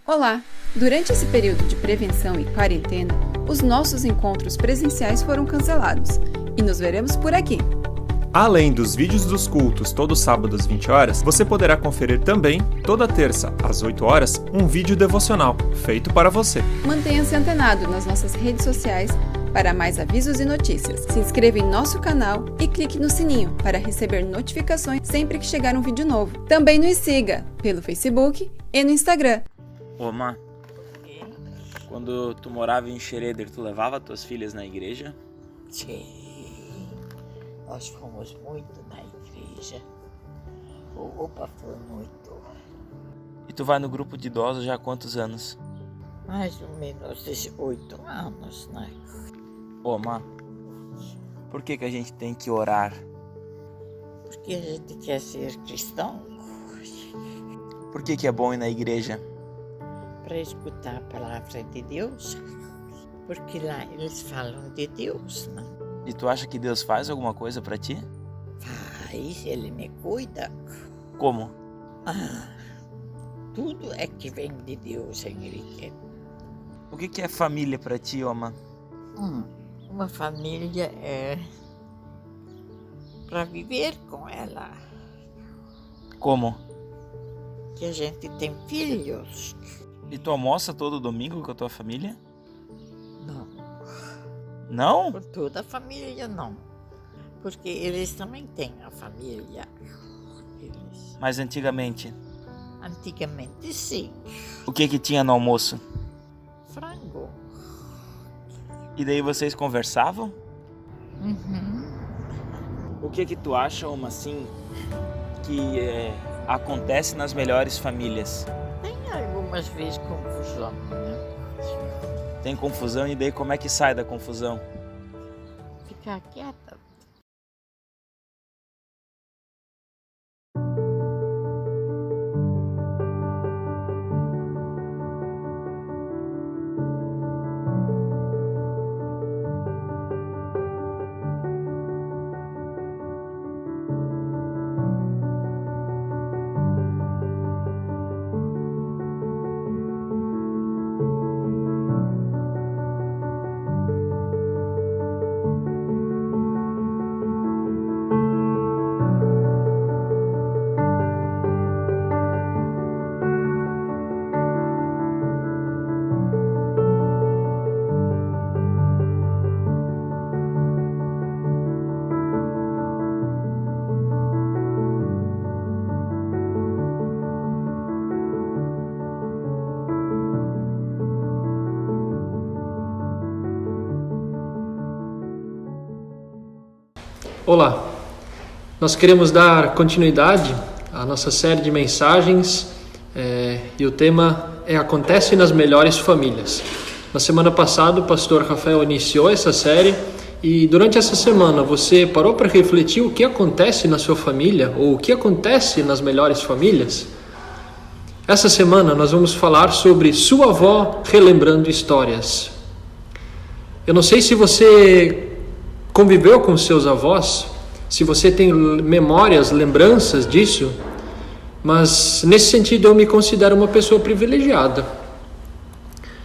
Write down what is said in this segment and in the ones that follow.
Olá! Durante esse período de prevenção e quarentena, os nossos encontros presenciais foram cancelados e nos veremos por aqui. Além dos vídeos dos cultos todo sábado às 20 horas, você poderá conferir também, toda terça às 8 horas, um vídeo devocional feito para você. Mantenha-se antenado nas nossas redes sociais para mais avisos e notícias. Se inscreva em nosso canal e clique no sininho para receber notificações sempre que chegar um vídeo novo. Também nos siga pelo Facebook e no Instagram. Ô, Má, quando tu morava em Schroeder, tu levava tuas filhas na igreja? Sim, nós fomos muito na igreja. Opa, foi muito. E tu vai no grupo de idosos já há quantos anos? Mais ou menos 8 anos, né? Ô, Má, por que a gente tem que orar? Porque a gente quer ser cristão. Por que é bom ir na igreja? Para escutar a palavra de Deus. Porque lá eles falam de Deus, né? E tu acha que Deus faz alguma coisa pra ti? Faz, Ele me cuida. Como? Tudo é que vem de Deus, Henrique. O que é família pra ti, ô, Má? Uma família é para viver com ela. Como? Que a gente tem filhos. E tu almoça todo domingo com a tua família? Não, Não? por toda a família não. Porque eles também têm a família. Mas antigamente? Antigamente sim. O que tinha no almoço? Frango. E daí vocês conversavam? O que tu acha, Oma, assim, que acontece nas melhores famílias? Tem algumas vezes confusão, né? Tem confusão e daí como é que sai da confusão? Ficar quieta. Olá, nós queremos dar continuidade à nossa série de mensagens e o tema é Acontece nas Melhores Famílias. Na semana passada o pastor Rafael iniciou essa série e durante essa semana você parou para refletir o que acontece na sua família ou o que acontece nas melhores famílias? Essa semana nós vamos falar sobre sua avó relembrando histórias. Eu não sei se você conviveu com seus avós, se você tem memórias, lembranças disso, mas nesse sentido eu me considero uma pessoa privilegiada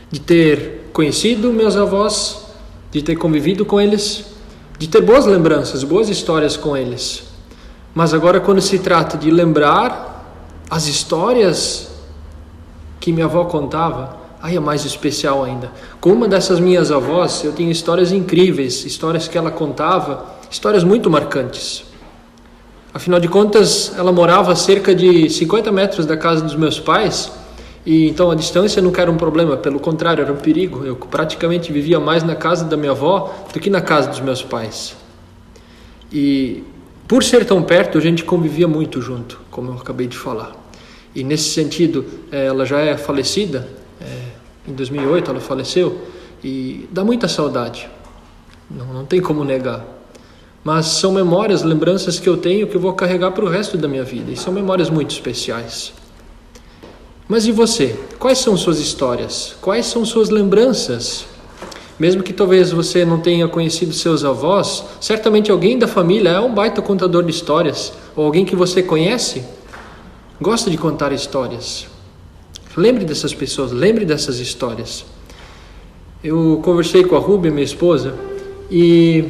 de ter conhecido meus avós, de ter convivido com eles, de ter boas lembranças, boas histórias com eles. Mas agora quando se trata de lembrar as histórias que minha avó contava, aí é mais especial ainda. Com uma dessas minhas avós, eu tenho histórias incríveis, histórias que ela contava, histórias muito marcantes. Afinal de contas, ela morava a cerca de 50 metros da casa dos meus pais, e então a distância nunca era um problema, pelo contrário, era um perigo. Eu praticamente vivia mais na casa da minha avó do que na casa dos meus pais. E por ser tão perto, a gente convivia muito junto, como eu acabei de falar. E nesse sentido, ela já é falecida, em 2008 ela faleceu, e dá muita saudade, não tem como negar. Mas são memórias, lembranças que eu tenho que eu vou carregar para o resto da minha vida, e são memórias muito especiais. Mas e você? Quais são suas histórias? Quais são suas lembranças? Mesmo que talvez você não tenha conhecido seus avós, certamente alguém da família é um baita contador de histórias, ou alguém que você conhece gosta de contar histórias. Lembre dessas pessoas, lembre dessas histórias. Eu conversei com a Ruby, minha esposa, e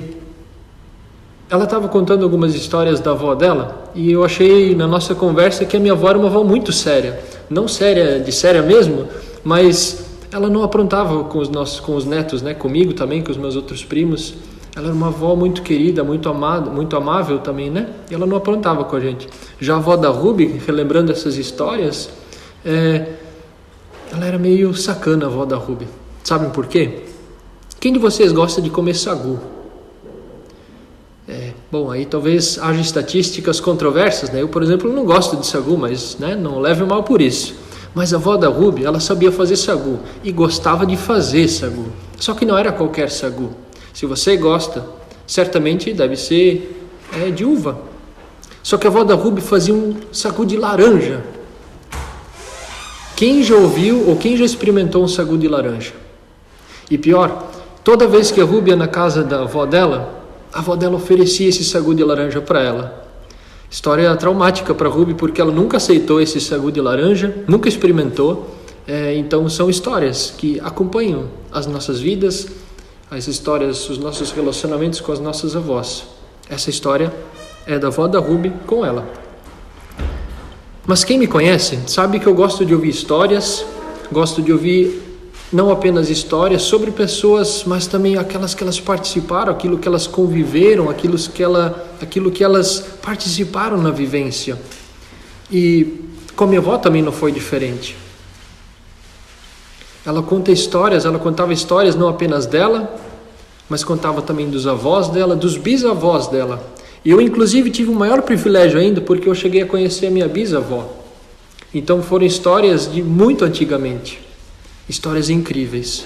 ela estava contando algumas histórias da avó dela, e eu achei na nossa conversa que a minha avó era uma avó muito séria. Não séria de séria mesmo, mas ela não aprontava com os netos, né? Comigo também, com os meus outros primos. Ela era uma avó muito querida, muito amada, muito amável também, né? E ela não aprontava com a gente. Já a avó da Ruby, relembrando essas histórias, ela era meio sacana, a avó da Ruby. Sabem por quê? Quem de vocês gosta de comer sagu? Bom, aí talvez haja estatísticas controversas, né? Eu, por exemplo, não gosto de sagu, mas não leve mal por isso. Mas a avó da Ruby, ela sabia fazer sagu e gostava de fazer sagu. Só que não era qualquer sagu. Se você gosta, certamente deve ser de uva. Só que a avó da Ruby fazia um sagu de laranja. Quem já ouviu ou quem já experimentou um sagu de laranja? E pior, toda vez que a Ruby ia na casa da avó dela, a avó dela oferecia esse sagu de laranja para ela. História traumática para a Ruby, porque ela nunca aceitou esse sagu de laranja, nunca experimentou. Então são histórias que acompanham as nossas vidas, as histórias, os nossos relacionamentos com as nossas avós. Essa história é da avó da Ruby com ela. Mas quem me conhece sabe que eu gosto de ouvir histórias, gosto de ouvir não apenas histórias sobre pessoas, mas também aquelas que elas participaram, aquilo que elas conviveram, aquilo que elas participaram na vivência. E com a minha avó também não foi diferente. Ela contava histórias não apenas dela, mas contava também dos avós dela, dos bisavós dela. E eu, inclusive, tive um maior privilégio ainda, porque eu cheguei a conhecer a minha bisavó. Então foram histórias de muito antigamente. Histórias incríveis.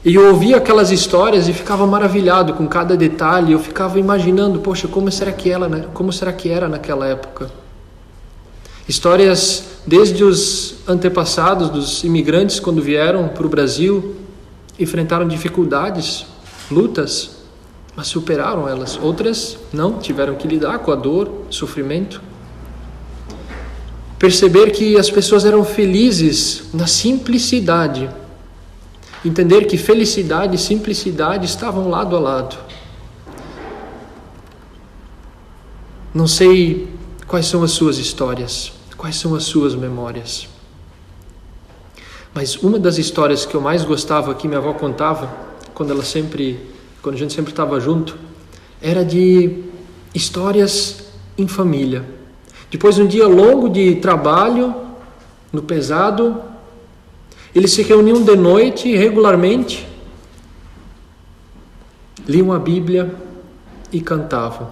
E eu ouvia aquelas histórias e ficava maravilhado com cada detalhe. Eu ficava imaginando, poxa, como será que era naquela época? Histórias desde os antepassados, dos imigrantes, quando vieram para o Brasil, enfrentaram dificuldades, lutas, mas superaram elas. Outras não, tiveram que lidar com a dor, sofrimento. Perceber que as pessoas eram felizes na simplicidade. Entender que felicidade e simplicidade estavam lado a lado. Não sei quais são as suas histórias, quais são as suas memórias. Mas uma das histórias que eu mais gostava, que minha avó contava, quando a gente sempre estava junto, era de histórias em família. Depois de um dia longo de trabalho, no pesado, eles se reuniam de noite regularmente, liam a Bíblia e cantavam.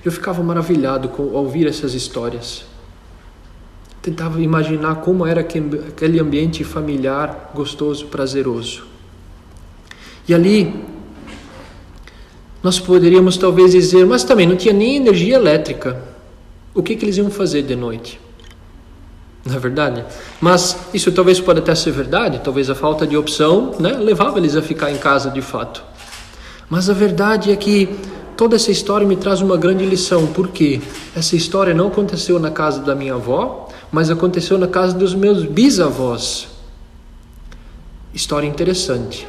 Eu ficava maravilhado ao ouvir essas histórias. Tentava imaginar como era aquele ambiente familiar, gostoso, prazeroso. E ali, nós poderíamos talvez dizer, mas também não tinha nem energia elétrica. O que eles iam fazer de noite? Não é verdade? Mas isso talvez pode até ser verdade, talvez a falta de opção, levava eles a ficar em casa de fato. Mas a verdade é que toda essa história me traz uma grande lição. Por quê? Essa história não aconteceu na casa da minha avó, mas aconteceu na casa dos meus bisavós. História interessante.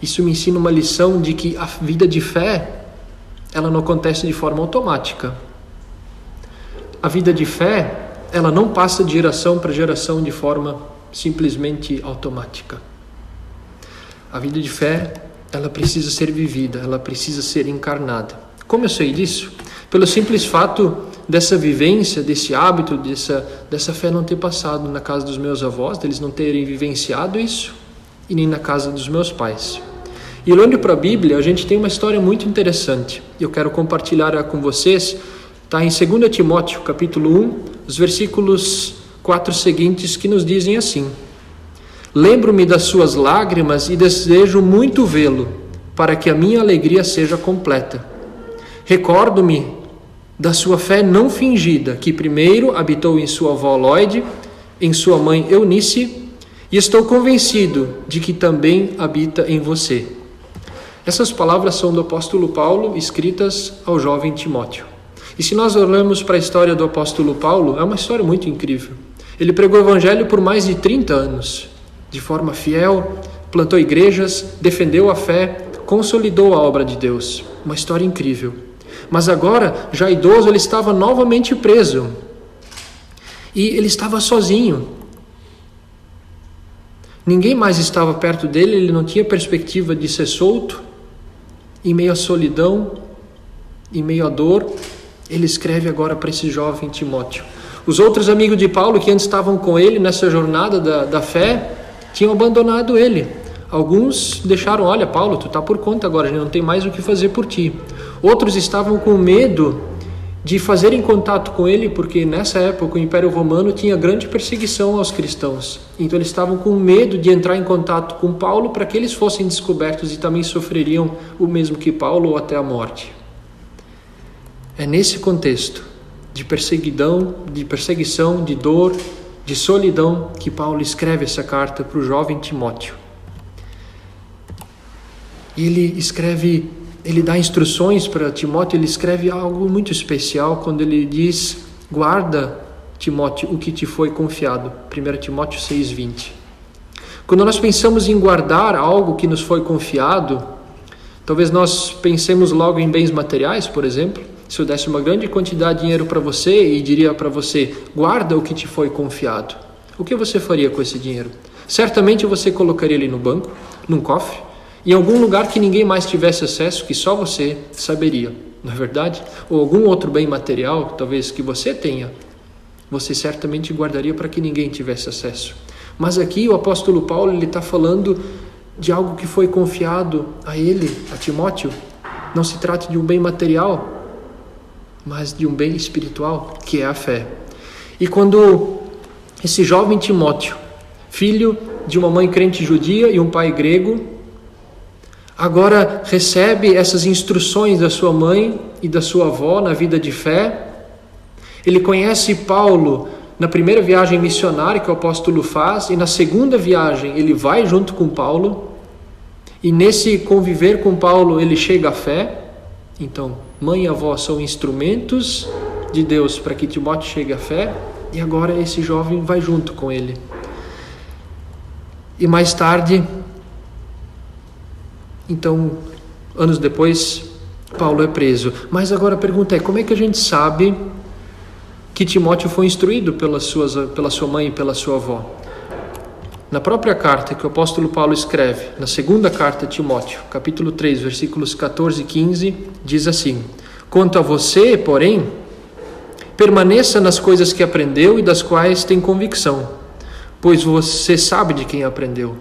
Isso me ensina uma lição de que a vida de fé, ela não acontece de forma automática. A vida de fé, ela não passa de geração para geração de forma simplesmente automática. A vida de fé, ela precisa ser vivida, ela precisa ser encarnada. Como eu sei disso? Pelo simples fato dessa vivência, desse hábito, dessa fé não ter passado na casa dos meus avós, deles não terem vivenciado isso, e nem na casa dos meus pais. E olhando para a Bíblia, a gente tem uma história muito interessante. Eu quero compartilhar com vocês. Está em 2 Timóteo, capítulo 1, os versículos 4 seguintes, que nos dizem assim: Lembro-me das suas lágrimas e desejo muito vê-lo, para que a minha alegria seja completa. Recordo-me da sua fé não fingida, que primeiro habitou em sua avó Lóide, em sua mãe Eunice, e estou convencido de que também habita em você. Essas palavras são do apóstolo Paulo, escritas ao jovem Timóteo. E se nós olhamos para a história do apóstolo Paulo, é uma história muito incrível. Ele pregou o evangelho por mais de 30 anos, de forma fiel, plantou igrejas, defendeu a fé, consolidou a obra de Deus. Uma história incrível. Mas agora, já idoso, ele estava novamente preso. E ele estava sozinho. Ninguém mais estava perto dele, ele não tinha perspectiva de ser solto. Em meio à solidão, em meio à dor, ele escreve agora para esse jovem Timóteo. Os outros amigos de Paulo que antes estavam com ele nessa jornada da fé, tinham abandonado ele. Alguns deixaram, olha Paulo, tu está por conta agora, a gente não tem mais o que fazer por ti. Outros estavam com medo de fazerem contato com ele, porque nessa época o Império Romano tinha grande perseguição aos cristãos. Então eles estavam com medo de entrar em contato com Paulo para que eles fossem descobertos e também sofreriam o mesmo que Paulo ou até a morte. É nesse contexto de perseguição, de dor, de solidão, que Paulo escreve essa carta para o jovem Timóteo. Ele dá instruções para Timóteo, ele escreve algo muito especial quando ele diz: guarda, Timóteo, o que te foi confiado. 1 Timóteo 6,20. Quando nós pensamos em guardar algo que nos foi confiado, talvez nós pensemos logo em bens materiais, por exemplo. Se eu desse uma grande quantidade de dinheiro para você e diria para você: guarda o que te foi confiado, o que você faria com esse dinheiro? Certamente você colocaria ele no banco, num cofre, em algum lugar que ninguém mais tivesse acesso, que só você saberia, não é verdade? Ou algum outro bem material, talvez que você tenha, você certamente guardaria para que ninguém tivesse acesso. Mas aqui o apóstolo Paulo está falando de algo que foi confiado a ele, a Timóteo. Não se trata de um bem material, mas de um bem espiritual, que é a fé. E quando esse jovem Timóteo, filho de uma mãe crente judia e um pai grego, agora recebe essas instruções da sua mãe e da sua avó na vida de fé, ele conhece Paulo na primeira viagem missionária que o apóstolo faz, e na segunda viagem ele vai junto com Paulo, e nesse conviver com Paulo ele chega à fé. Então, mãe e avó são instrumentos de Deus para que Timóteo chegue à fé, e agora esse jovem vai junto com ele. E mais tarde, então, anos depois, Paulo é preso. Mas agora a pergunta é: como é que a gente sabe que Timóteo foi instruído pela sua mãe e pela sua avó? Na própria carta que o apóstolo Paulo escreve, na segunda carta a Timóteo, capítulo 3, versículos 14 e 15, diz assim: quanto a você, porém, permaneça nas coisas que aprendeu e das quais tem convicção, pois você sabe de quem aprendeu.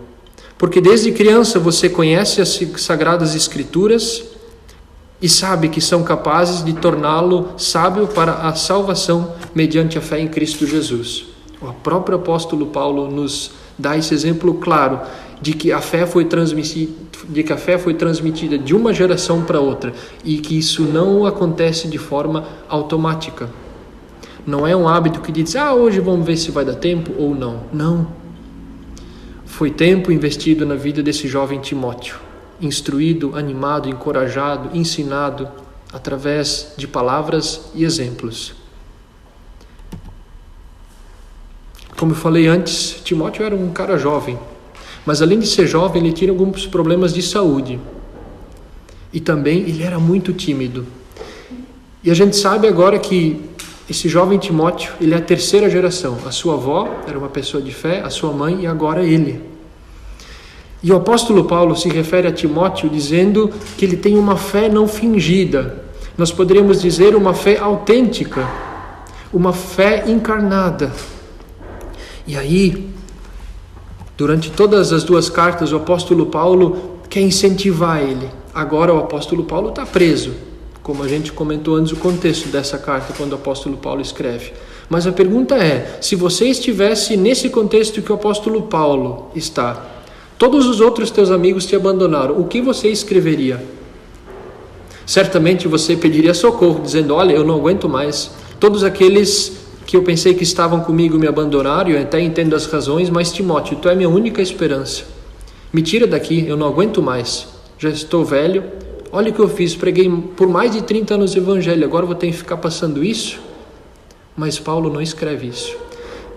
Porque desde criança você conhece as sagradas escrituras e sabe que são capazes de torná-lo sábio para a salvação mediante a fé em Cristo Jesus. O próprio apóstolo Paulo nos dá esse exemplo claro de que a fé foi transmitida de uma geração para outra, e que isso não acontece de forma automática. Não é um hábito que diz: hoje vamos ver se vai dar tempo ou não. Não. Foi tempo investido na vida desse jovem Timóteo, instruído, animado, encorajado, ensinado através de palavras e exemplos. Como eu falei antes, Timóteo era um cara jovem, mas além de ser jovem, ele tinha alguns problemas de saúde. E também ele era muito tímido. E a gente sabe agora que esse jovem Timóteo, ele é a terceira geração. A sua avó era uma pessoa de fé, a sua mãe e agora ele. E o apóstolo Paulo se refere a Timóteo dizendo que ele tem uma fé não fingida. Nós poderíamos dizer uma fé autêntica, uma fé encarnada. E aí, durante todas as duas cartas, o apóstolo Paulo quer incentivar ele. Agora o apóstolo Paulo está preso, como a gente comentou antes o contexto dessa carta, quando o apóstolo Paulo escreve. Mas a pergunta é: se você estivesse nesse contexto que o apóstolo Paulo está, todos os outros teus amigos te abandonaram, o que você escreveria? Certamente você pediria socorro, dizendo: olha, eu não aguento mais. Todos aqueles que eu pensei que estavam comigo me abandonaram, eu até entendo as razões, mas Timóteo, tu é minha única esperança. Me tira daqui, eu não aguento mais. Já estou velho, olha o que eu fiz, preguei por mais de 30 anos o evangelho, agora vou ter que ficar passando isso? Mas Paulo não escreve isso.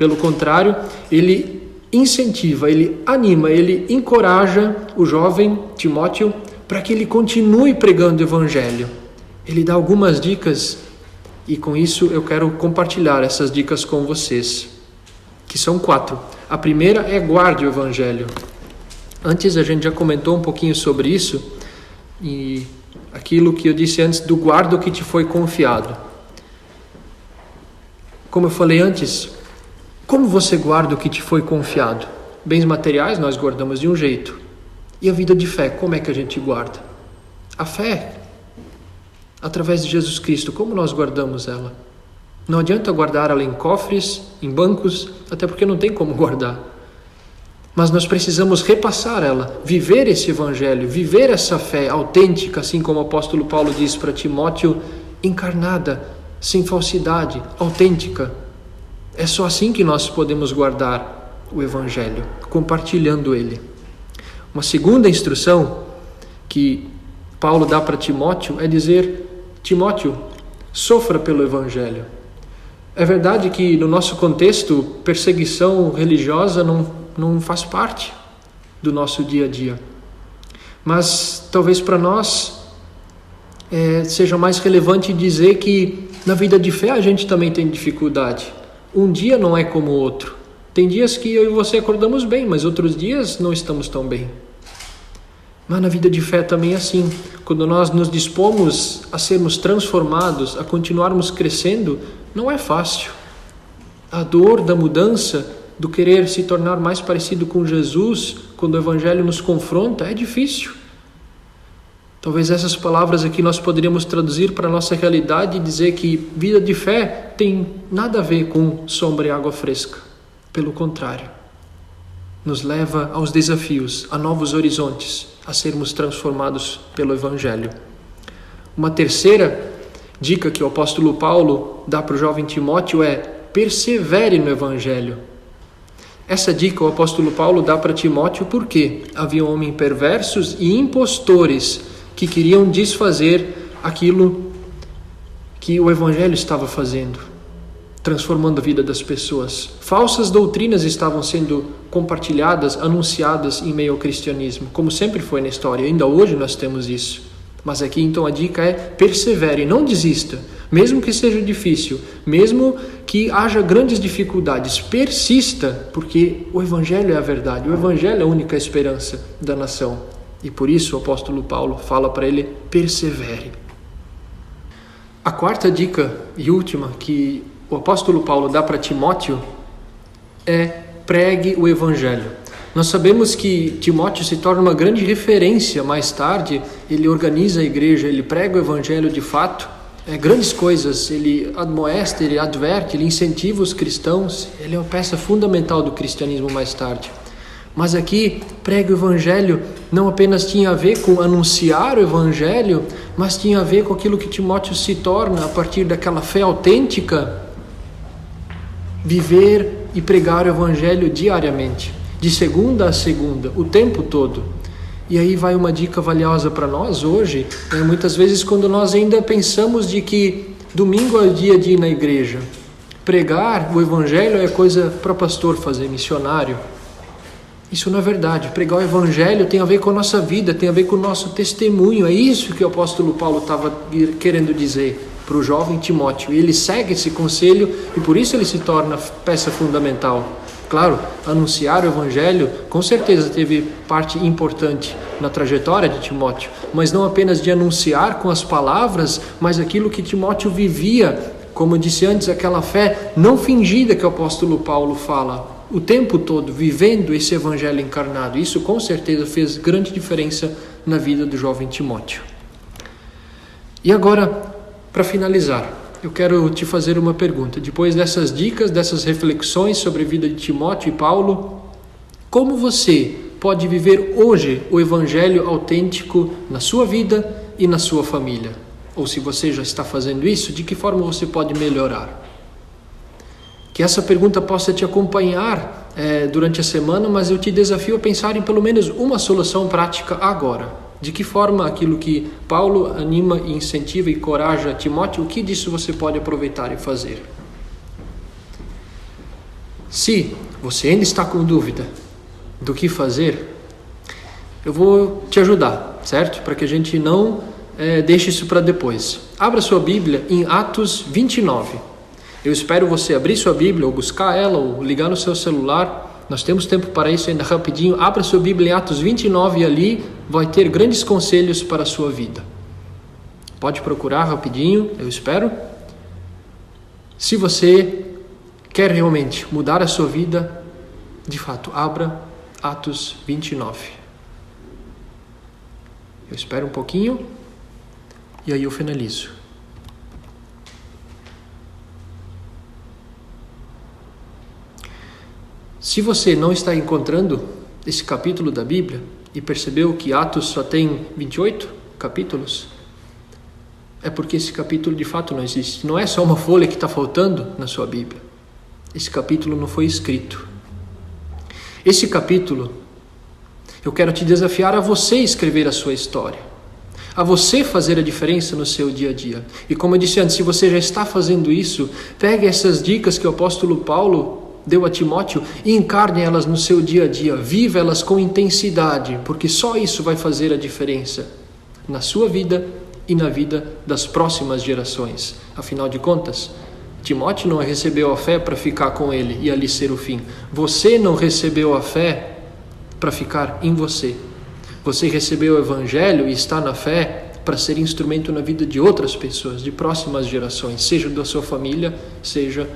Pelo contrário, ele incentiva, ele anima, ele encoraja o jovem Timóteo para que ele continue pregando o Evangelho. Ele dá algumas dicas e com isso eu quero compartilhar essas dicas com vocês, que são 4. A primeira é guarde o Evangelho. Antes a gente já comentou um pouquinho sobre isso e aquilo que eu disse antes do guarda o que te foi confiado. Como eu falei antes, como você guarda o que te foi confiado? Bens materiais nós guardamos de um jeito. E a vida de fé, como é que a gente guarda? A fé, através de Jesus Cristo, como nós guardamos ela? Não adianta guardar ela em cofres, em bancos, até porque não tem como guardar. Mas nós precisamos repassar ela, viver esse Evangelho, viver essa fé autêntica, assim como o apóstolo Paulo diz para Timóteo, encarnada, sem falsidade, autêntica. É só assim que nós podemos guardar o Evangelho, compartilhando ele. Uma segunda instrução que Paulo dá para Timóteo é dizer: Timóteo, sofra pelo Evangelho. É verdade que no nosso contexto, perseguição religiosa não faz parte do nosso dia a dia. Mas talvez para nós seja mais relevante dizer que na vida de fé a gente também tem dificuldade. Um dia não é como o outro. Tem dias que eu e você acordamos bem, mas outros dias não estamos tão bem. Mas na vida de fé também é assim. Quando nós nos dispomos a sermos transformados, a continuarmos crescendo, não é fácil. A dor da mudança, do querer se tornar mais parecido com Jesus, quando o Evangelho nos confronta, é difícil. Talvez essas palavras aqui nós poderíamos traduzir para a nossa realidade e dizer que vida de fé tem nada a ver com sombra e água fresca. Pelo contrário, nos leva aos desafios, a novos horizontes, a sermos transformados pelo Evangelho. Uma terceira dica que o apóstolo Paulo dá para o jovem Timóteo é: persevere no Evangelho. Essa dica o apóstolo Paulo dá para Timóteo porque havia homens perversos e impostores que queriam desfazer aquilo que o Evangelho estava fazendo, transformando a vida das pessoas. Falsas doutrinas estavam sendo compartilhadas, anunciadas em meio ao cristianismo, como sempre foi na história. Ainda hoje nós temos isso. Mas aqui então a dica é: persevere, não desista, mesmo que seja difícil, mesmo que haja grandes dificuldades, persista, porque o Evangelho é a verdade, o Evangelho é a única esperança da nação. E por isso o apóstolo Paulo fala para ele: persevere. A quarta dica e última que o apóstolo Paulo dá para Timóteo é: pregue o Evangelho. Nós sabemos que Timóteo se torna uma grande referência mais tarde. Ele organiza a igreja, ele prega o Evangelho de fato, grandes coisas, ele admoesta, ele adverte, ele incentiva os cristãos. Ele é uma peça fundamental do cristianismo mais tarde. Mas aqui, pregue o Evangelho não apenas tinha a ver com anunciar o Evangelho, mas tinha a ver com aquilo que Timóteo se torna a partir daquela fé autêntica, viver e pregar o Evangelho diariamente, de segunda a segunda, o tempo todo. E aí vai uma dica valiosa para nós hoje, muitas vezes quando nós ainda pensamos de que domingo é o dia de ir na igreja, pregar o Evangelho é coisa para pastor fazer, missionário. Isso não é verdade. Pregar o Evangelho tem a ver com a nossa vida, tem a ver com o nosso testemunho. É isso que o apóstolo Paulo estava querendo dizer para o jovem Timóteo. E ele segue esse conselho e por isso ele se torna peça fundamental. Claro, anunciar o Evangelho com certeza teve parte importante na trajetória de Timóteo, mas não apenas de anunciar com as palavras, mas aquilo que Timóteo vivia, como eu disse antes, aquela fé não fingida que o apóstolo Paulo fala o tempo todo, vivendo esse Evangelho encarnado. Isso com certeza fez grande diferença na vida do jovem Timóteo. E agora, para finalizar, eu quero te fazer uma pergunta. Depois dessas dicas, dessas reflexões sobre a vida de Timóteo e Paulo, como você pode viver hoje o Evangelho autêntico na sua vida e na sua família? Ou se você já está fazendo isso, de que forma você pode melhorar? Que essa pergunta possa te acompanhar durante a semana, mas eu te desafio a pensar em pelo menos uma solução prática agora. De que forma aquilo que Paulo anima, incentiva e encoraja Timóteo, o que disso você pode aproveitar e fazer? Se você ainda está com dúvida do que fazer, eu vou te ajudar, certo? Para que a gente não deixe isso para depois. Abra sua Bíblia em Atos 29. Eu espero você abrir sua Bíblia, ou buscar ela, ou ligar no seu celular. Nós temos tempo para isso ainda rapidinho. Abra sua Bíblia em Atos 29 e ali vai ter grandes conselhos para a sua vida. Pode procurar rapidinho, eu espero. Se você quer realmente mudar a sua vida, de fato, abra Atos 29. Eu espero um pouquinho e aí eu finalizo. Se você não está encontrando esse capítulo da Bíblia e percebeu que Atos só tem 28 capítulos, é porque esse capítulo de fato não existe. Não é só uma folha que está faltando na sua Bíblia. Esse capítulo não foi escrito. Esse capítulo, eu quero te desafiar a você escrever a sua história, a você fazer a diferença no seu dia a dia. E como eu disse antes, se você já está fazendo isso, pegue essas dicas que o apóstolo Paulo deu a Timóteo e encarne elas no seu dia a dia. Viva elas com intensidade, porque só isso vai fazer a diferença na sua vida e na vida das próximas gerações. Afinal de contas, Timóteo não recebeu a fé para ficar com ele e ali ser o fim. Você não recebeu a fé para ficar em você. Você recebeu o Evangelho e está na fé para ser instrumento na vida de outras pessoas, de próximas gerações, seja da sua família, seja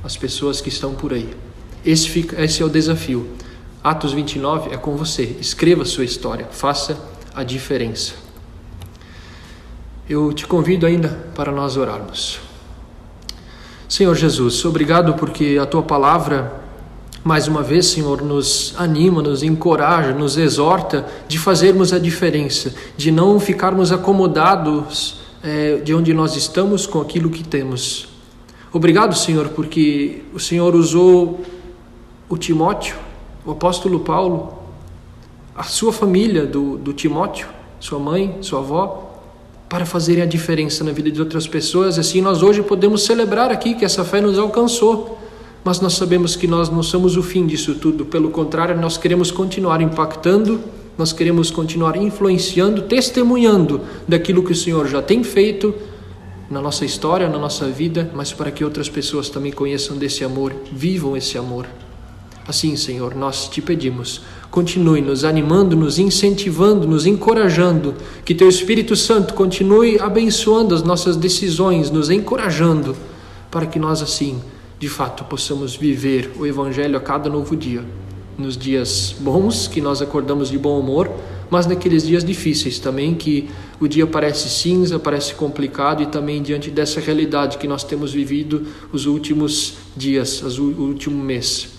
as pessoas que estão por aí. Esse é o desafio. Atos 29 é com você. Escreva a sua história, faça a diferença. Eu te convido ainda para nós orarmos. Senhor Jesus, obrigado porque a Tua palavra, mais uma vez, Senhor, nos anima, nos encoraja, nos exorta de fazermos a diferença, de não ficarmos acomodados de onde nós estamos com aquilo que temos. Obrigado, Senhor, porque o Senhor usou o Timóteo, o apóstolo Paulo, a sua família do Timóteo, sua mãe, sua avó, para fazerem a diferença na vida de outras pessoas. Assim nós hoje podemos celebrar aqui que essa fé nos alcançou, mas nós sabemos que nós não somos o fim disso tudo. Pelo contrário, nós queremos continuar impactando, nós queremos continuar influenciando, testemunhando daquilo que o Senhor já tem feito na nossa história, na nossa vida, mas para que outras pessoas também conheçam desse amor, vivam esse amor. Assim, Senhor, nós te pedimos, continue nos animando, nos incentivando, nos encorajando, que Teu Espírito Santo continue abençoando as nossas decisões, nos encorajando, para que nós assim, de fato, possamos viver o Evangelho a cada novo dia, nos dias bons, que nós acordamos de bom humor, mas naqueles dias difíceis também, que o dia parece cinza, parece complicado, e também diante dessa realidade que nós temos vivido os últimos dias, o último mês.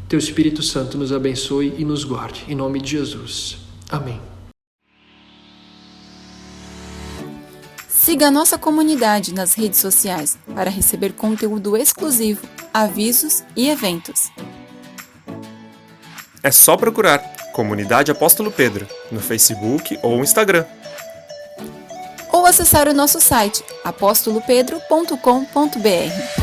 Teu Espírito Santo nos abençoe e nos guarde. Em nome de Jesus. Amém. Siga a nossa comunidade nas redes sociais para receber conteúdo exclusivo, avisos e eventos. É só procurar Comunidade Apóstolo Pedro no Facebook ou Instagram. Ou acessar o nosso site apostolopedro.com.br.